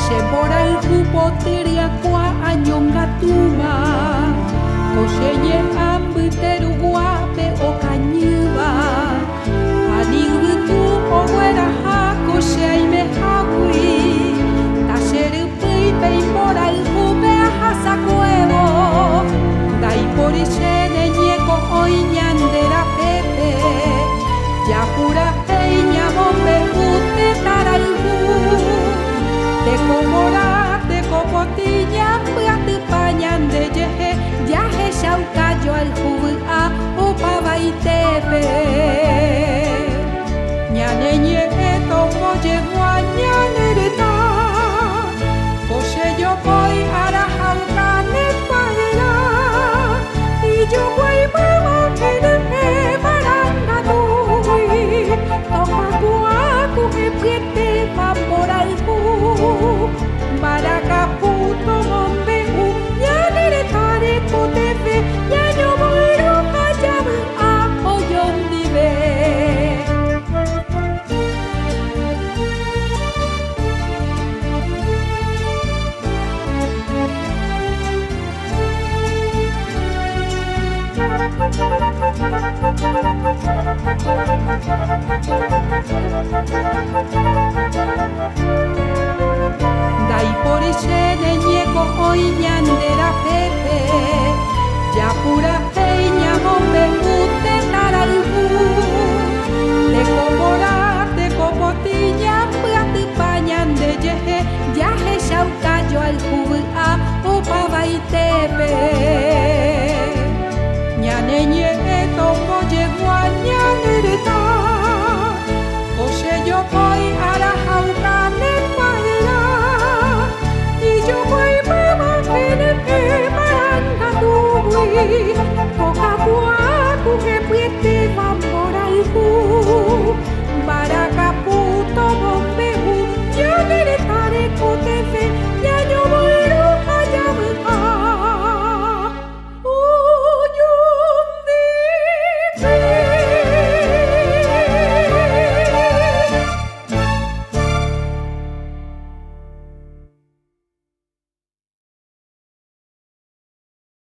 Shembora ilhupotiria kwa anyongatuma Koshenye ambiteru guape okanyuba Aningutu oguera hako sheime hawi Tasheru pipe imbora ilhupe ahasa kuevo Daiporichene nieko oiñandera pepe Yapura heiña bombe ute taraihu Te comora, te copotiña, te pañan de yeje Yaje shaukayo al jubu a opa baitepe